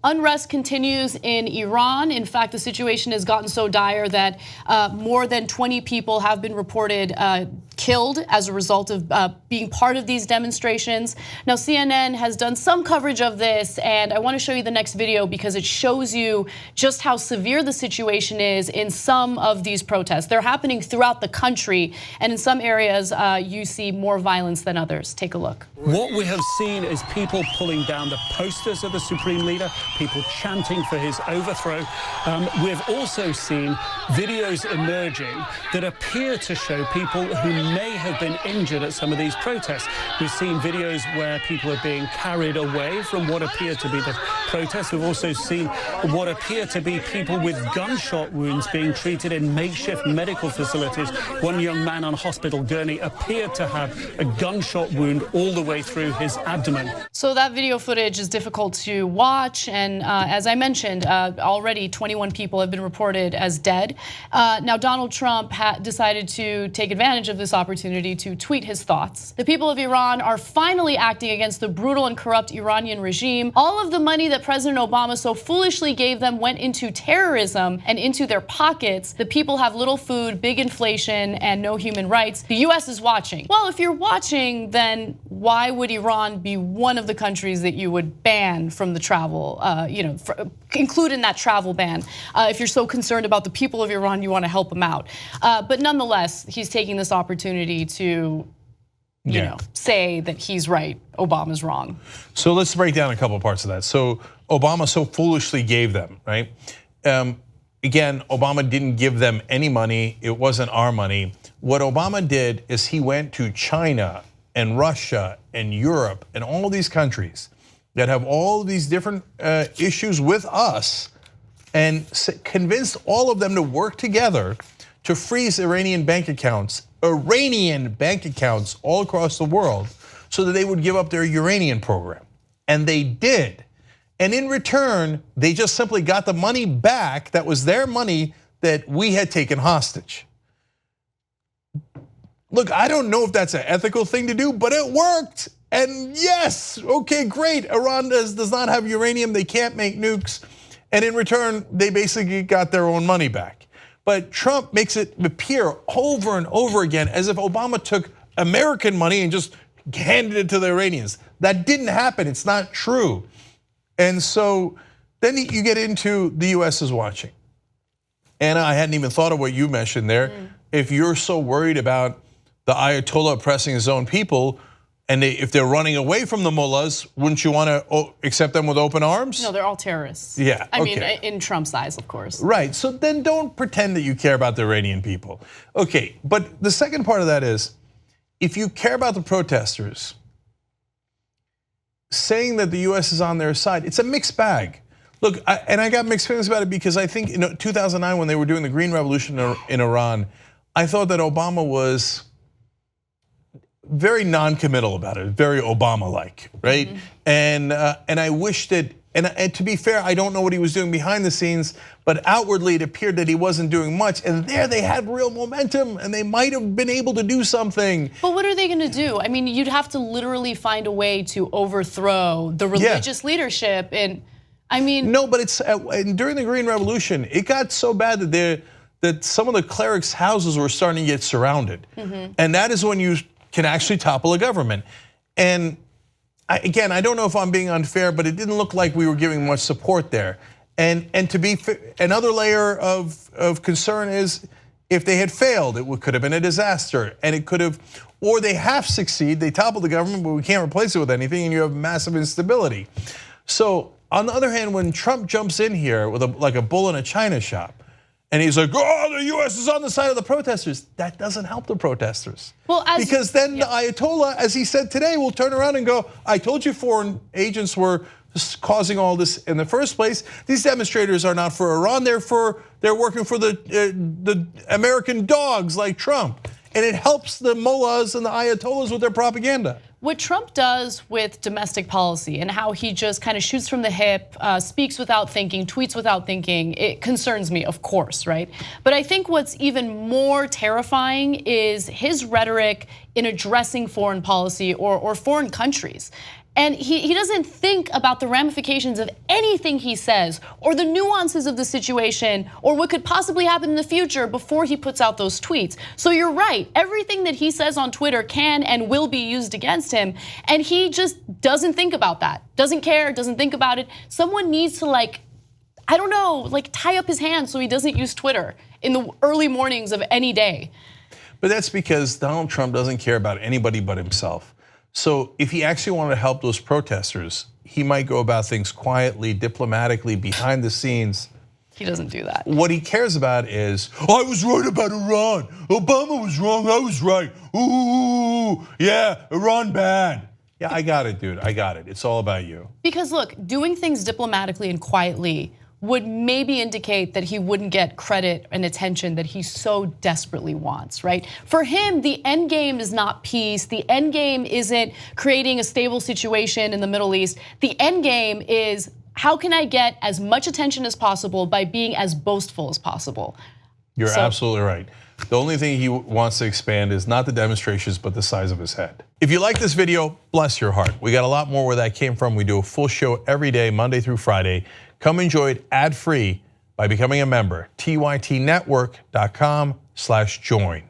Unrest continues in Iran. In fact, the situation has gotten so dire that more than 20 people have been reported killed as a result of being part of these demonstrations. Now, CNN has done some coverage of this, and I want to show you the next video because it shows you just how severe the situation is in some of these protests. They're happening throughout the country, and in some areas, you see more violence than others. Take a look. What we have seen is people pulling down the posters of the Supreme Leader, people chanting for his overthrow. We've also seen videos emerging that appear to show people who may have been injured at some of these protests. We've seen videos where people are being carried away from what appear to be the protests. We've also seen what appear to be people with gunshot wounds being treated in makeshift medical facilities. One young man on a hospital gurney appeared to have a gunshot wound all the way through his abdomen. So that video footage is difficult to watch, and as I mentioned, already 21 people have been reported as dead. Now, Donald Trump decided to take advantage of this opportunity to tweet his thoughts. The people of Iran are finally acting against the brutal and corrupt Iranian regime. All of the money that President Obama so foolishly gave them went into terrorism and into their pockets. The people have little food, big inflation, and no human rights. The US is watching. Well, if you're watching, then why would Iran be one of the countries that you would ban from the travel, include in that travel ban? If you're so concerned about the people of Iran, you want to help them out. But nonetheless, he's taking this opportunity to, say that he's right, Obama's wrong. So let's break down a couple parts of that. So Obama so foolishly gave them, right? Again, Obama didn't give them any money. It wasn't our money. What Obama did is he went to China and Russia and Europe and all these countries that have all of these different issues with us and convinced all of them to work together to freeze Iranian bank accounts all across the world so that they would give up their uranium program. And they did. And in return, they just simply got the money back that was their money that we had taken hostage. Look, I don't know if that's an ethical thing to do, but it worked. And yes, okay, great. Iran does not have uranium, they can't make nukes. And in return, they basically got their own money back. But Trump makes it appear over and over again as if Obama took American money and just handed it to the Iranians. That didn't happen, it's not true. And so then you get into the US is watching. Anna, I hadn't even thought of what you mentioned there. If you're so worried about the Ayatollah oppressing his own people, and if they're running away from the mullahs, wouldn't you want to accept them with open arms? No, they're all terrorists. Yeah, I mean, in Trump's eyes, of course. Right, so then don't pretend that you care about the Iranian people. Okay, but the second part of that is, if you care about the protesters, saying that the US is on their side, it's a mixed bag. Look, I got mixed feelings about it because I think in 2009 when they were doing the Green Revolution in Iran, I thought that Obama was very non-committal about it, very Obama-like, right? And I wish that, and to be fair, I don't know what he was doing behind the scenes, but outwardly it appeared that he wasn't doing much. And there they had real momentum, and they might have been able to do something. But what are they going to do? I mean, you'd have to literally find a way to overthrow the religious leadership, and I mean, no, but it's during the Green Revolution, it got so bad that some of the clerics' houses were starting to get surrounded, and that is when you can actually topple a government. And again, I don't know if I'm being unfair, but it didn't look like we were giving much support there. And to be another layer of concern is if they had failed, it could have been a disaster, and it could have, or they half succeed, they topple the government, but we can't replace it with anything, and you have massive instability. So on the other hand, when Trump jumps in here with like a bull in a china shop, and he's like, oh, the US is on the side of the protesters. That doesn't help the protesters. Well, because then the Ayatollah, as he said today, will turn around and go, I told you foreign agents were causing all this in the first place. These demonstrators are not for Iran, they're working for the American dogs like Trump. And it helps the mullahs and the Ayatollahs with their propaganda. What Trump does with domestic policy and how he just kind of shoots from the hip, speaks without thinking, tweets without thinking, it concerns me, of course, right? But I think what's even more terrifying is his rhetoric in addressing foreign policy or foreign countries. And he doesn't think about the ramifications of anything he says or the nuances of the situation or what could possibly happen in the future before he puts out those tweets. So you're right, everything that he says on Twitter can and will be used against him, and he just doesn't think about that, doesn't care, doesn't think about it. Someone needs to I don't know, tie up his hands so he doesn't use Twitter in the early mornings of any day. But that's because Donald Trump doesn't care about anybody but himself. So if he actually wanted to help those protesters, he might go about things quietly, diplomatically, behind the scenes. He doesn't do that. What he cares about is, I was right about Iran. Obama was wrong, I was right. Ooh, yeah, Iran bad. Yeah, I got it, dude, I got it. It's all about you. Because look, doing things diplomatically and quietly would maybe indicate that he wouldn't get credit and attention that he so desperately wants, right? For him, the end game is not peace. The end game isn't creating a stable situation in the Middle East. The end game is, how can I get as much attention as possible by being as boastful as possible? You're absolutely right. The only thing he wants to expand is not the demonstrations, but the size of his head. If you like this video, bless your heart. We got a lot more where that came from. We do a full show every day, Monday through Friday. Come enjoy it ad-free by becoming a member, tytnetwork.com/join.